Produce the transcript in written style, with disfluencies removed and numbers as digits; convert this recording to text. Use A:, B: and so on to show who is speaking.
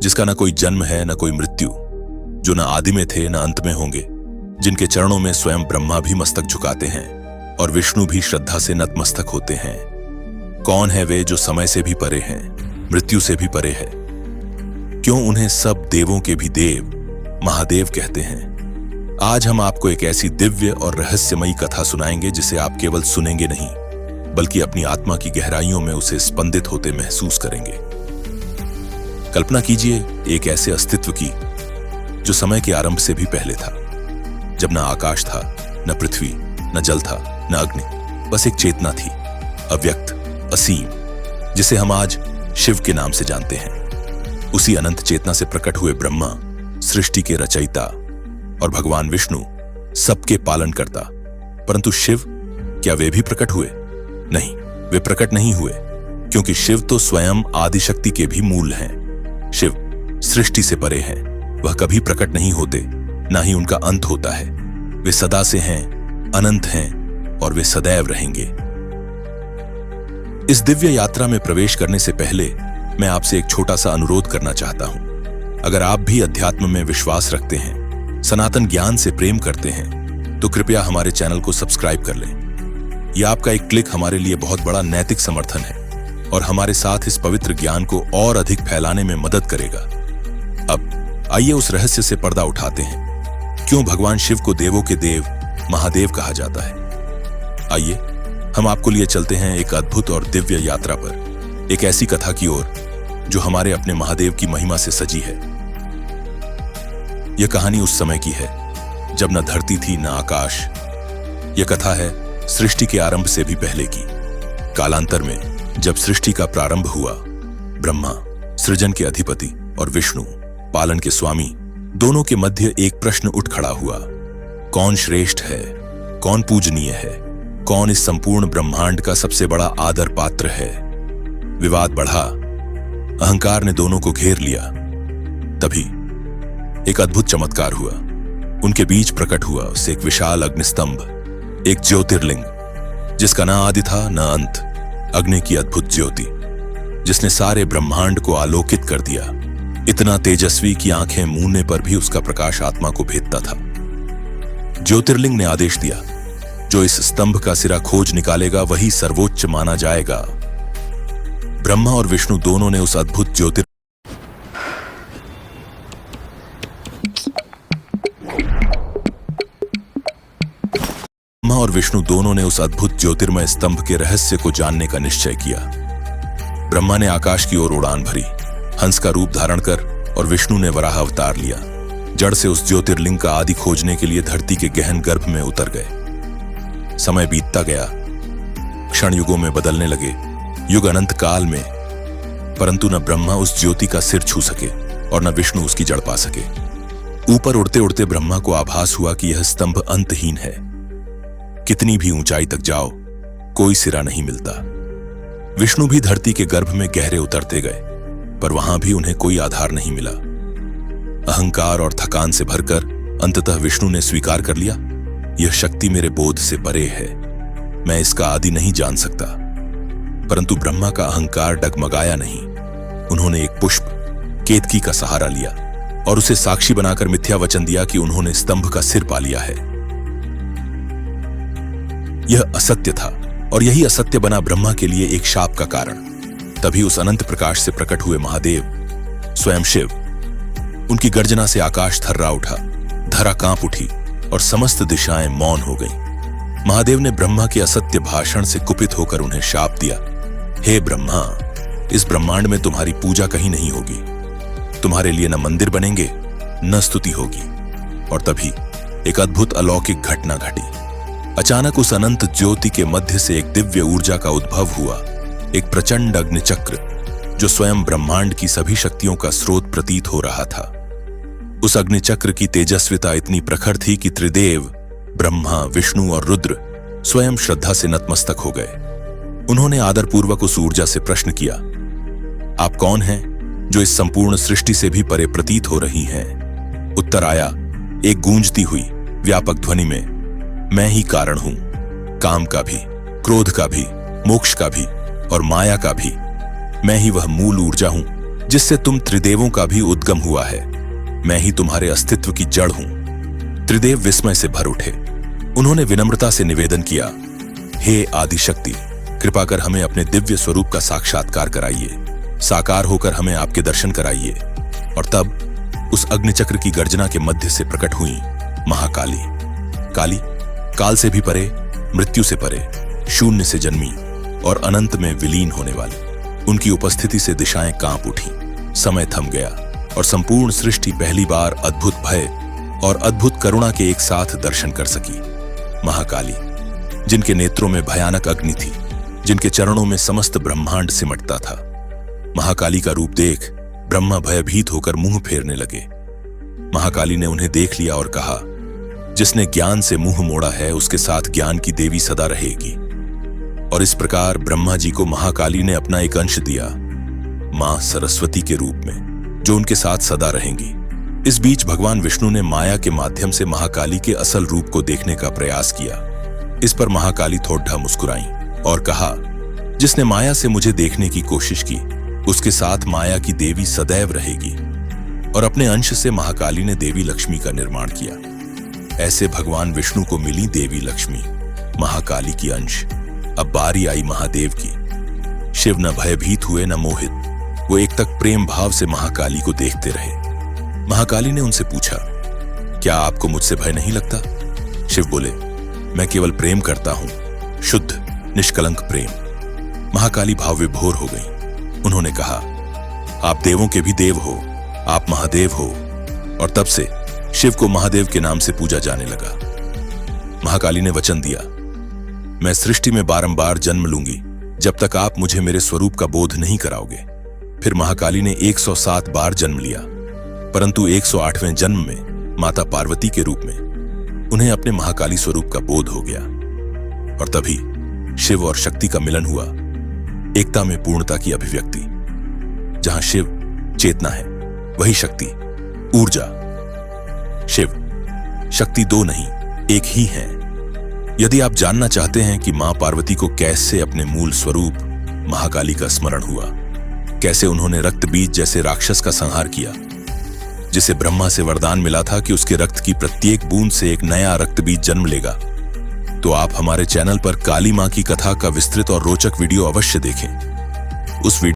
A: जिसका न कोई जन्म है न कोई मृत्यु, जो न आदि में थे न अंत में होंगे, जिनके चरणों में स्वयं ब्रह्मा भी मस्तक झुकाते हैं और विष्णु भी श्रद्धा से नतमस्तक होते हैं। कौन है वे जो समय से भी परे हैं, मृत्यु से भी परे है? क्यों उन्हें सब देवों के भी देव महादेव कहते हैं? आज हम आपको एक ऐसी दिव्य और रहस्यमयी कथा सुनाएंगे जिसे आप केवल सुनेंगे नहीं, बल्कि अपनी आत्मा की गहराइयों में उसे स्पंदित होते महसूस करेंगे। कल्पना कीजिए एक ऐसे अस्तित्व की जो समय के आरंभ से भी पहले था, जब न आकाश था, न पृथ्वी, न जल था, न अग्नि, बस एक चेतना थी, अव्यक्त, असीम, जिसे हम आज शिव के नाम से जानते हैं। उसी अनंत चेतना से प्रकट हुए ब्रह्मा, सृष्टि के रचयिता, और भगवान विष्णु, सबके पालन करता। परंतु शिव, क्या वे भी प्रकट हुए? नहीं, वे प्रकट नहीं हुए, क्योंकि शिव तो स्वयं आदिशक्ति के भी मूल हैं। शिव सृष्टि से परे हैं, वह कभी प्रकट नहीं होते, ना ही उनका अंत होता है। वे सदा से हैं, अनंत हैं, और वे सदैव रहेंगे। इस दिव्य यात्रा में प्रवेश करने से पहले मैं आपसे एक छोटा सा अनुरोध करना चाहता हूं। अगर आप भी अध्यात्म में विश्वास रखते हैं, सनातन ज्ञान से प्रेम करते हैं, तो कृपया हमारे चैनल को सब्सक्राइब कर लें। यह आपका एक क्लिक हमारे लिए बहुत बड़ा नैतिक समर्थन है और हमारे साथ इस पवित्र ज्ञान को और अधिक फैलाने में मदद करेगा। अब आइए उस रहस्य से पर्दा उठाते हैं। क्यों भगवान शिव को देवों के देव महादेव कहा जाता है? आइए हम आपको लिए चलते हैं एक अद्भुत और दिव्य यात्रा पर, एक ऐसी कथा की ओर जो हमारे अपने महादेव की महिमा से सजी है। यह कहानी उस समय की है जब न धरती थी न आकाश। यह कथा है सृष्टि के आरंभ से भी पहले की। कालांतर में जब सृष्टि का प्रारंभ हुआ, ब्रह्मा सृजन के अधिपति और विष्णु पालन के स्वामी, दोनों के मध्य एक प्रश्न उठ खड़ा हुआ। कौन श्रेष्ठ है? कौन पूजनीय है? कौन इस संपूर्ण ब्रह्मांड का सबसे बड़ा आदर पात्र है? विवाद बढ़ा, अहंकार ने दोनों को घेर लिया। तभी एक अद्भुत चमत्कार हुआ। उनके बीच प्रकट हुआ उससे एक विशाल अग्निस्तंभ, एक ज्योतिर्लिंग, जिसका न आदि था न अंत। अग्नि की अद्भुत ज्योति, जिसने सारे ब्रह्मांड को आलोकित कर दिया, इतना तेजस्वी कि आंखें मूंदने पर भी उसका प्रकाश आत्मा को भेदता था। ज्योतिर्लिंग ने आदेश दिया, जो इस स्तंभ का सिरा खोज निकालेगा वही सर्वोच्च माना जाएगा। ब्रह्मा और विष्णु दोनों ने उस अद्भुत ज्योतिर्मय स्तंभ के रहस्य को जानने का निश्चय किया। ब्रह्मा ने आकाश की ओर उड़ान भरी, हंस का रूप धारण कर, और विष्णु ने वराह अवतार लिया। जड़ से उस ज्योतिर्लिंग का आदि खोजने के लिए धरती के गहन गर्भ में उतर गए। समय बीतता गया, क्षण युगों में बदलने लगे, युग अनंत काल में, परंतु न ब्रह्मा उस ज्योति का सिर छू सके और न विष्णु उसकी जड़ पा सके। ऊपर उड़ते उड़ते ब्रह्मा को आभास हुआ कि यह स्तंभ अंतहीन है। कितनी भी ऊंचाई तक जाओ, कोई सिरा नहीं मिलता। विष्णु भी धरती के गर्भ में गहरे उतरते गए, पर वहां भी उन्हें कोई आधार नहीं मिला। अहंकार और थकान से भरकर अंततः विष्णु ने स्वीकार कर लिया, यह शक्ति मेरे बोध से परे है, मैं इसका आदि नहीं जान सकता। परंतु ब्रह्मा का अहंकार डगमगाया नहीं। उन्होंने एक पुष्प, केतकी का सहारा लिया और उसे साक्षी बनाकर मिथ्या वचन दिया कि उन्होंने स्तंभ का सिर पा लिया है। यह असत्य था और यही असत्य बना ब्रह्मा के लिए एक शाप का कारण। तभी उस अनंत प्रकाश से प्रकट हुए महादेव, स्वयं शिव, उनकी गर्जना से आकाश थर्रा उठा, धरा कांप उठी और समस्त दिशाएं मौन हो गईं। महादेव ने ब्रह्मा के असत्य भाषण से कुपित होकर उन्हें शाप दिया, हे ब्रह्मा, इस ब्रह्मांड में तुम्हारी पूजा कहीं नहीं होगी, तुम्हारे लिए न मंदिर बनेंगे न स्तुति होगी। और तभी एक अद्भुत अलौकिक घटना घटी। अचानक उस अनंत ज्योति के मध्य से एक दिव्य ऊर्जा का उद्भव हुआ, एक प्रचंड अग्निचक्र जो स्वयं ब्रह्मांड की सभी शक्तियों का स्रोत प्रतीत हो रहा था। उस अग्निचक्र की तेजस्विता इतनी प्रखर थी कि त्रिदेव ब्रह्मा, विष्णु और रुद्र स्वयं श्रद्धा से नतमस्तक हो गए। उन्होंने आदरपूर्वक उस ऊर्जा से प्रश्न किया, आप कौन हैं जो इस संपूर्ण सृष्टि से भी परे प्रतीत हो रही हैं? उत्तर आया एक गूंजती हुई व्यापक ध्वनि में, मैं ही कारण हूं, काम का भी, क्रोध का भी, मोक्ष का भी और माया का भी। मैं ही वह मूल ऊर्जा हूं जिससे तुम त्रिदेवों का भी उद्गम हुआ है। मैं ही तुम्हारे अस्तित्व की जड़ हूं। त्रिदेव विस्मय से भर उठे। उन्होंने विनम्रता से निवेदन किया, हे आदिशक्ति, कृपा कर हमें अपने दिव्य स्वरूप का साक्षात्कार कराइए, साकार होकर हमें आपके दर्शन कराइए। और तब उस अग्निचक्र की गर्जना के मध्य से प्रकट हुई महाकाली। काली, काल से भी परे, मृत्यु से परे, शून्य से जन्मी और अनंत में विलीन होने वाली। उनकी उपस्थिति से दिशाएं कांप उठी, समय थम गया और संपूर्ण सृष्टि पहली बार अद्भुत भय और अद्भुत करुणा के एक साथ दर्शन कर सकी। महाकाली, जिनके नेत्रों में भयानक अग्नि थी, जिनके चरणों में समस्त ब्रह्मांड सिमटता था। महाकाली का रूप देख ब्रह्मा भयभीत होकर मुंह फेरने लगे। महाकाली ने उन्हें देख लिया और कहा, जिसने ज्ञान से मुंह मोड़ा है उसके साथ ज्ञान की देवी सदा रहेगी। और इस प्रकार ब्रह्मा जी को महाकाली ने अपना एक अंश दिया, मां सरस्वती के रूप में, जो उनके साथ सदा रहेंगी। इस बीच भगवान विष्णु ने माया के माध्यम से महाकाली के असल रूप को देखने का प्रयास किया। इस पर महाकाली थोड़ा मुस्कुराई और कहा, जिसने माया से मुझे देखने की कोशिश की उसके साथ माया की देवी सदैव रहेगी। और अपने अंश से महाकाली ने देवी लक्ष्मी का निर्माण किया। ऐसे भगवान विष्णु को मिली देवी लक्ष्मी, महाकाली की अंश। अब बारी आई महादेव की। शिव न भयभीत हुए न मोहित, वो एक तक प्रेम भाव से महाकाली को देखते रहे। महाकाली ने उनसे पूछा, क्या आपको मुझसे भय नहीं लगता? शिव बोले, मैं केवल प्रेम करता हूं, शुद्ध निष्कलंक प्रेम। महाकाली भाव विभोर हो गई। उन्होंने कहा, आप देवों के भी देव हो, आप महादेव हो। और तब से शिव को महादेव के नाम से पूजा जाने लगा। महाकाली ने वचन दिया, मैं सृष्टि में बारंबार जन्म लूंगी जब तक आप मुझे मेरे स्वरूप का बोध नहीं कराओगे। फिर महाकाली ने 107 बार जन्म लिया, परंतु 108वें जन्म में माता पार्वती के रूप में उन्हें अपने महाकाली स्वरूप का बोध हो गया। और तभी शिव और शक्ति का मिलन हुआ, एकता में पूर्णता की अभिव्यक्ति। जहां शिव चेतना है, वही शक्ति ऊर्जा। शिव शक्ति दो नहीं, एक ही है। यदि आप जानना चाहते हैं कि मां पार्वती को कैसे अपने मूल स्वरूप महाकाली का स्मरण हुआ, कैसे उन्होंने रक्त बीज जैसे राक्षस का संहार किया, जिसे ब्रह्मा से वरदान मिला था कि उसके रक्त की प्रत्येक बूंद से एक नया रक्त बीज जन्म लेगा, तो आप हमारे चैनल पर काली मां की कथा का विस्तृत और रोचक वीडियो अवश्य देखें। उस वीडियो